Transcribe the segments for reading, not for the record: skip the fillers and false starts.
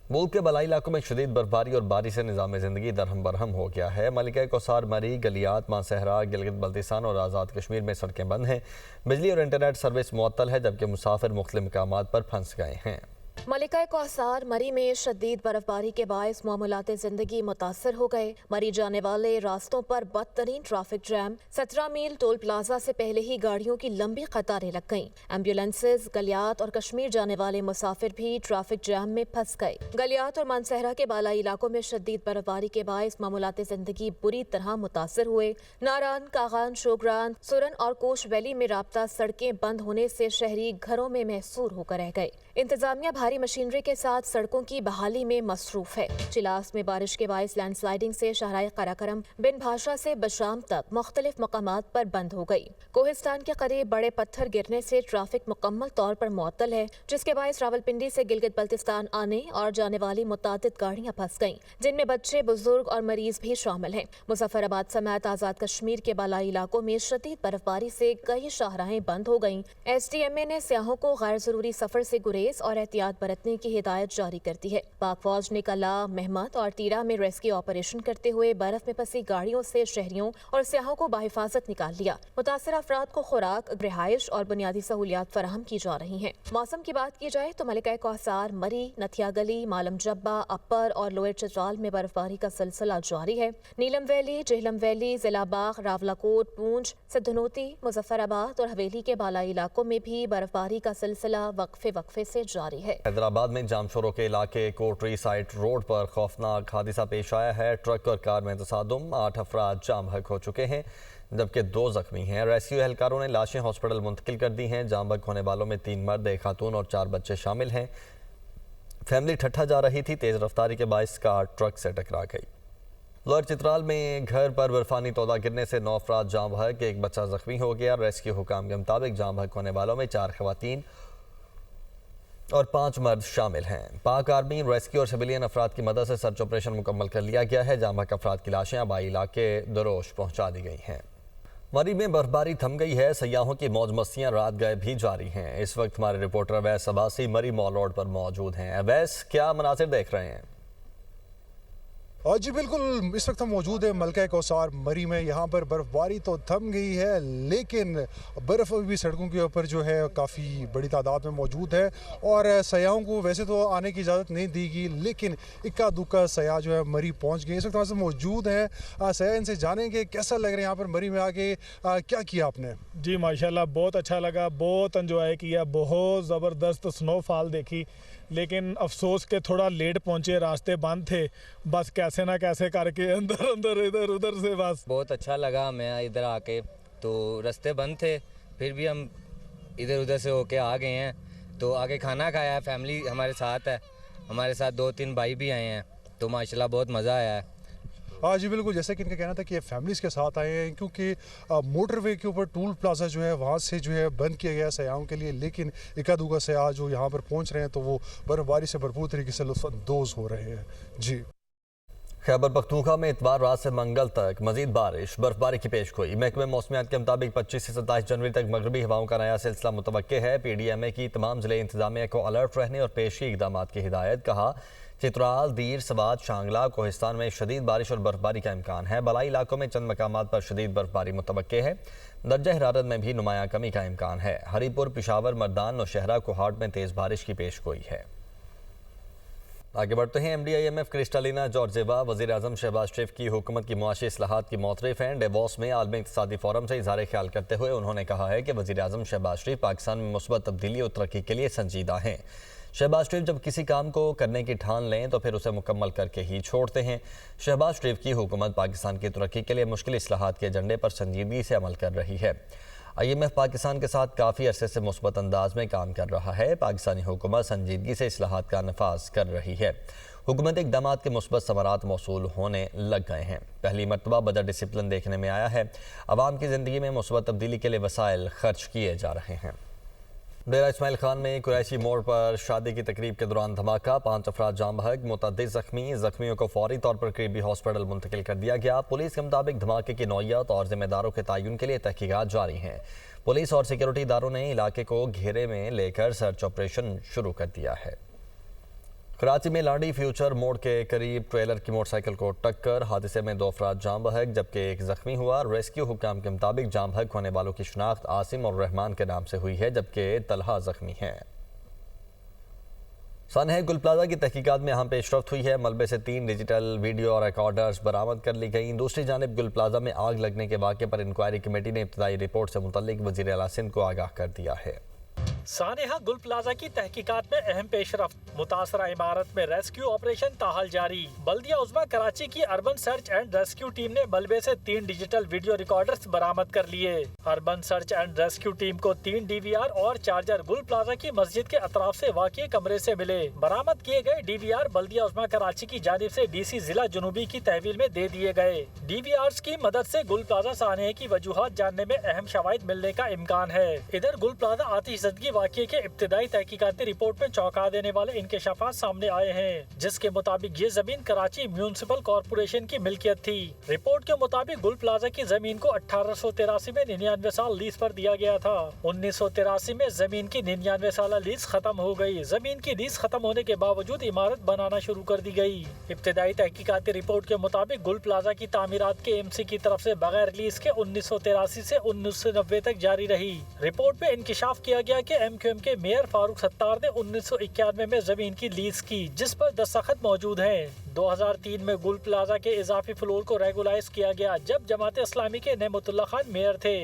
मुल्क के बलाई इलाकों में शदीद बर्फबारी और बारिश से निज़ाम ज़िंदगी दरहम बरहम हो गया है। मलिका कौसार, मरी, गलियात, मानसहरा, गिलगित बल्तिस्तान और आज़ाद कश्मीर में सड़कें बंद हैं। बिजली और इंटरनेट सर्विस मुअत्तल है, जबकि मुसाफिर मुख्तलिफ मकामात पर फंस गए हैं। मलिका कौसार मरी में शदीद बर्फबारी के बायस मामूलात जिंदगी मुतासर हो गए। मरी जाने वाले रास्तों पर बदतरीन ट्रैफिक जैम, 17 मील टोल प्लाजा से पहले ही गाड़ियों की लंबी कतारें लग गईं। एम्बुलेंसेज, गलियात और कश्मीर जाने वाले मुसाफिर भी ट्रैफिक जैम में फंस गए। गलियात और मानसहरा के बालाई इलाकों में शदीद बर्फबारी के बायस मामूलात जिंदगी बुरी तरह मुतासर हुए। नारान, कागान, शोगरान, सुरन और कोश वैली में राब्ता सड़कें बंद होने से शहरी घरों में महसूर होकर रह गए। इंतजामिया भारी मशीनरी के साथ सड़कों की बहाली में मसरूफ है। चिलास में बारिश के बायस लैंडस्लाइडिंग से शाहराह कराकरम बिन भाषा से बशाम तक मुख्तलिफ मकामात पर बंद हो गई। कोहिस्तान के करीब बड़े पत्थर गिरने से ट्रैफिक मुकम्मल तौर पर मुअत्तल है, जिसके बायस रावलपिंडी से गिलगित बल्तिस्तान आने और जाने वाली मुतादिद गाड़ियां फंस गईं, जिनमें बच्चे, बुजुर्ग और मरीज भी शामिल हैं। मुजफ्फराबाद समेत आज़ाद कश्मीर के बालाई इलाकों में शदीद बर्फबारी से कई शाहराहें बंद हो गईं। SDMA ने सियाहों को गैर जरूरी सफर से गुरेज और एहतियात बरतने की हिदायत जारी कर दी है। पाक फौज ने कला, महमद और तीरा में रेस्क्यू ऑपरेशन करते हुए बर्फ में फंसी गाड़ियों से शहरियों और सियाहों को बाहिफाजत निकाल लिया। मुतासर अफराद को खुराक, रिहाइश और बुनियादी सहूलियात फराहम की जा रही हैं। मौसम की बात की जाए तो मलिका कौसार, मरी, नथिया गली, मालम जब्बा, अपर और लोअर चतराल में बर्फबारी का सिलसिला जारी है। नीलम वैली, जेहलम वैली, जिला बाग, रावलाकोट, पूंछ, सिद्धनोती, मुजफ्फराबाद और हवेली के बालाई इलाकों में भी बर्फबारी का सिलसिला वक्फे से जारी है। हैदराबाद में जामशोरों के इलाके कोटरी साइट रोड पर खौफनाक हादसा पेश आया है। ट्रक और कार में तसादुम, 8 अफराद जाम बहक हो चुके हैं, जबकि 2 जख्मी हैं। रेस्क्यू एहलकारों ने लाशें हॉस्पिटल मुंतकिल कर दी हैं। जाम बहक होने वालों में 3 मर्द, 1 खातून और 4 बच्चे शामिल हैं। फैमिली ठट्ठा जा रही थी, तेज रफ्तारी के बायस कार ट्रक से टकरा गई। लोअर चित्राल में घर पर बर्फानी तोदा गिरने से 9 अफराद जाम बहक, 1 बच्चा जख्मी हो गया। रेस्क्यू हुकाम के मुताबिक जाम बहक होने वालों में 4 खवातीन और 5 मर्द शामिल हैं। पाक आर्मी, रेस्क्यू और सिविलियन अफराद की मदद से सर्च ऑपरेशन मुकम्मल कर लिया गया है। जाम बहक अफराद की लाशें आबाई इलाके दरोश पहुंचा दी गई हैं। मरी में बर्फबारी थम गई है, सयाहों की मौज मस्तियां रात गए भी जारी हैं। इस वक्त हमारे रिपोर्टर अवैस अब्बासी मरी मॉल रोड पर मौजूद हैं। अवैस, क्या मनासिर देख रहे हैं? जी बिल्कुल, इस वक्त हम मौजूद है मलिका कौसार मरी में। यहाँ पर बर्फबारी तो थम गई है, लेकिन बर्फ़ भी सड़कों के ऊपर जो है काफ़ी बड़ी तादाद में मौजूद है। और सयाहों को वैसे तो आने की इजाज़त नहीं दी गई, लेकिन इक्का दुक्का सयाह जो है मरी पहुँच गए। इस वक्त हमारे मौजूद हैं सयाह, इनसे जानेंगे कैसा लग रहा है यहाँ पर मरी में आके, क्या किया आपने? जी माशाल्लाह, बहुत अच्छा लगा, बहुत एंजॉय किया, बहुत ज़बरदस्त स्नोफॉल देखी। लेकिन अफसोस के थोड़ा लेट पहुंचे, रास्ते बंद थे। बस कैसे ना कैसे करके अंदर अंदर इधर उधर से बस बहुत अच्छा लगा हमें इधर आके। तो रास्ते बंद थे, फिर भी हम इधर उधर से होके आ गए हैं। तो आगे खाना खाया है, फैमिली हमारे साथ है, हमारे साथ 2-3 भाई भी आए हैं। तो माशाल्लाह बहुत मज़ा आया है। जी बिल्कुल, जैसे कि इनका कहना था कि ये फैमिलीज़ के साथ आए हैं, क्योंकि मोटरवे के ऊपर टूल प्लाजा जो है वहाँ से जो है बंद किया गया सयाहों के लिए। लेकिन इक्का दुक्का सयाह जो यहाँ पर पहुँच रहे हैं तो वो बर्फबारी से भरपूर तरीके से लुत्फ़अंदोज़ हो रहे हैं। जी, खैबर पख्तूनख्वा में इतवार रात से मंगल तक मजीद बारिश बर्फबारी की पेश गोई। महकमे मौसमियात के मुताबिक 25 से 27 जनवरी तक मगरबी हवाओं का नया सिलसिला मुतवक्के है। PDMA की तमाम जिले इंतजामिया को अलर्ट रहने और पेशी इकदाम की हिदायत। कहा, चित्राल, दीर, सवात, शांगला, कोहिस्तान में शदीद बारिश और बर्फबारी का इम्कान है। बलाई इलाकों में चंद मकामात पर शदीद बर्फबारी मुतवक्के है। दर्जा हरारत में भी नुमाया कमी का इम्कान है। हरीपुर, पिशावर, मर्दान, नौशहरा, कोहाट में तेज़ बारिश की पेश गोई है। आगे बढ़ते हैं। MDIMF क्रिस्टालिना जॉर्जेवा वज़ीर आज़म शहबाज शरीफ की हुकूमत की मुआशी इस्लाहात की मोतरफ हैं। डेवोस में आलमी इक़्तिसादी फोरम से इज़हार ख्याल करते हुए उन्होंने कहा है कि वज़ीर आज़म शहबाज शरीफ पाकिस्तान में मुस्बत तब्दीली और तरक्की के लिए संजीदा हैं। शहबाज शरीफ जब किसी काम को करने की ठान लें तो फिर उसे मुकम्मल करके ही छोड़ते हैं। शहबाज शरीफ की हुकूमत पाकिस्तान की तरक्की के लिए मुश्किल इस्लाहात के एजेंडे पर संजीदगी से अमल कर रही है। IMF पाकिस्तान के साथ काफ़ी अरसे से मुस्बत अंदाज में काम कर रहा है। पाकिस्तानी हुकूमत संजीदगी से इस्लाहात का नफाज कर रही है। हुकूमती इक़दाम के मुस्बत समारात मौसूल होने लग गए हैं। पहली मरतबा बजट डिसिप्लिन देखने में आया है। अवाम की ज़िंदगी में मुस्बत तब्दीली के लिए वसाइल खर्च किए जा रहे हैं। डेरा इस्माइल खान में कुरैशी मोड़ पर शादी की तकरीब के दौरान धमाका, 5 अफराद जाम बहक, मुतअद्दिद जख्मियों को फौरी तौर पर करीबी हॉस्पिटल मुंतकिल कर दिया गया। पुलिस के मुताबिक धमाके की नौइयत और जिम्मेदारों के तयन के लिए तहकीकात जारी हैं। पुलिस और सिक्योरिटी इदारों ने इलाके को घेरे में लेकर सर्च ऑपरेशन शुरू कर दिया है। कराची में लाडी फ्यूचर मोड़ के करीब ट्रेलर की मोटरसाइकिल को टक्कर, हादसे में 2 अफराद जाम बहक जबकि एक जख्मी हुआ। रेस्क्यू हुक्म के मुताबिक जाम बहक होने वालों की शिनाख्त आसिम और रहमान के नाम से हुई है जबकि तलहा जख्मी है। सानह गुल प्लाजा की तहकीकात में अहम पेशरफ्त हुई है। मलबे से 3 डिजिटल वीडियो रिकॉर्डर्स बरामद कर ली गई। दूसरी जानिब गुल प्लाजा में आग लगने के वाक़े पर इंक्वायरी कमेटी ने इब्तदाई रिपोर्ट से मुतल्लिक वज़ीर आला सिंध को आगाह कर दिया है। सानेहा गुल प्लाजा की तहकीकात में अहम पेशरफ्त, मुतासरा इमारत में रेस्क्यू ऑपरेशन ताहाल जारी। बल्दिया उज़्मा कराची की urban search and rescue team ने मलबे से 3 डिजिटल वीडियो रिकॉर्डर्स बरामद कर लिए। Urban search and rescue team को 3 DVR और चार्जर गुल प्लाजा की मस्जिद के अतराफ से वाक़ई कमरे से मिले। बरामद किए गए DVR बल्दिया उज़्मा कराची की जानिब से DC जिला जुनूबी की तहवील में दे दिए गए। DVRs की मदद से गुल प्लाजा सानेहा की वजूहात जानने में अहम शवाहिद मिलने का इम्कान है। इधर गुल प्लाजा आतिशज़दगी वाक़ये के इब्तिदाई तहकीकाती रिपोर्ट में चौंका देने वाले इंकशाफात सामने आए हैं, जिसके मुताबिक ये जमीन कराची म्यूनिसिपल कॉर्पोरेशन की मिल्कियत थी। रिपोर्ट के मुताबिक गुल प्लाजा की जमीन को 1883 में 99 साल लीज पर दिया गया था। 1983 में जमीन की 99 साल लीज खत्म हो गई। जमीन की लीज खत्म होने के बावजूद इमारत बनाना शुरू कर दी गई। इब्तिदाई तहकीकाती रिपोर्ट के मुताबिक गुल प्लाजा की तामीरात के MC की तरफ से बगैर लीज के 1983 से 1990 तक जारी रही। रिपोर्ट में इंकशाफ किया गया कि MQM के मेयर फारूक सत्तार ने 1991 में जमीन की लीज की, जिस पर दस्तखत मौजूद हैं। 2003 में गुल प्लाजा के इजाफी फ्लोर को रेगुलाइज किया गया जब जमात इस्लामी के नेमतुल्लाह खान मेयर थे।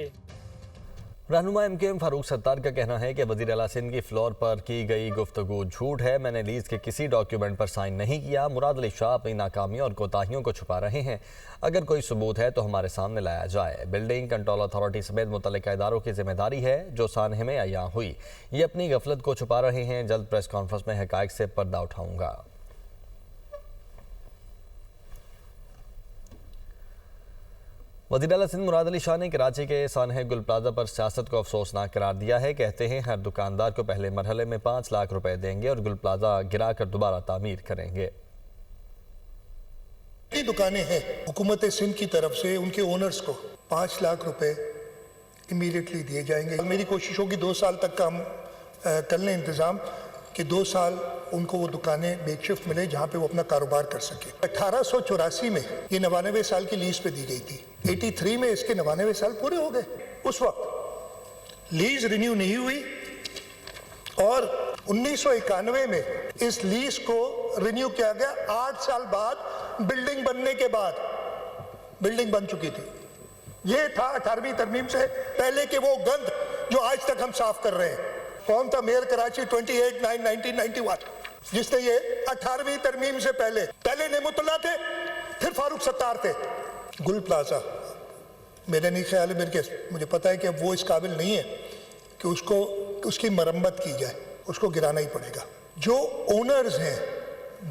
रहनुमा MQM फारूक सत्तार का कहना है कि वज़ीर आला सिंध की फ्लोर पर की गई गुफ्तगू झूठ है। मैंने लीज के किसी डॉक्यूमेंट पर साइन नहीं किया। मुराद अली शाह अपनी नाकामियों और कोताहियों को छुपा रहे हैं। अगर कोई सबूत है तो हमारे सामने लाया जाए। बिल्डिंग कंट्रोल अथॉरिटी समेत मुतल्लिका इदारों की जिम्मेदारी है जो सानहे में अयां हुई। ये अपनी गफलत को छुपा रहे हैं। जल्द प्रेस कॉन्फ्रेंस में हकायक से पर्दा उठाऊंगा। वज़ीर आला सिंध मुराद अली शाह ने कराची के सानह गुल प्लाजा पर सियासत को अफसोसनाक करार दिया है। कहते हैं हर दुकानदार को पहले मरहले में 5 लाख रुपए देंगे और गुल प्लाजा गिराकर दोबारा तामीर करेंगे। दुकानें हैं, हुकूमत सिंध की तरफ से उनके ओनर्स को 5 लाख रुपए इमीडिएटली दिए जाएंगे। मेरी कोशिश होगी 2 साल तक का हम कर लें इंतज़ाम कि 2 साल उनको वो दुकानें बेकशिफ्ट मिले जहाँ पे वो अपना कारोबार कर सके। 1884 में ये 99 साल की लीज पे दी गई थी। 83 में इसके 99 साल पूरे हो गए। उस वक्त लीज रिन्यू नहीं हुई और 1991 में इस लीज को रिन्यू किया गया। 8 साल बाद बिल्डिंग बनने के बाद बिल्डिंग बन चुकी थी। ये था 18वीं तरमीम से पहले के वो गंद जो आज तक हम साफ कर रहे हैं। कौन था मेयर कराची 28/9/1991 जिसने ये 18वीं तरमीम से पहले नेमतुल्लाह थे, फिर फारूक सत्तार थे। गुल प्लाजा मेरा नहीं ख्याल है, मुझे पता है कि अब वो इस काबिल नहीं है कि उसकी मरम्मत की जाए, उसको गिराना ही पड़ेगा। जो ओनर्स हैं,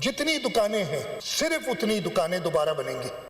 जितनी दुकानें हैं, सिर्फ उतनी दुकानें दोबारा बनेंगी।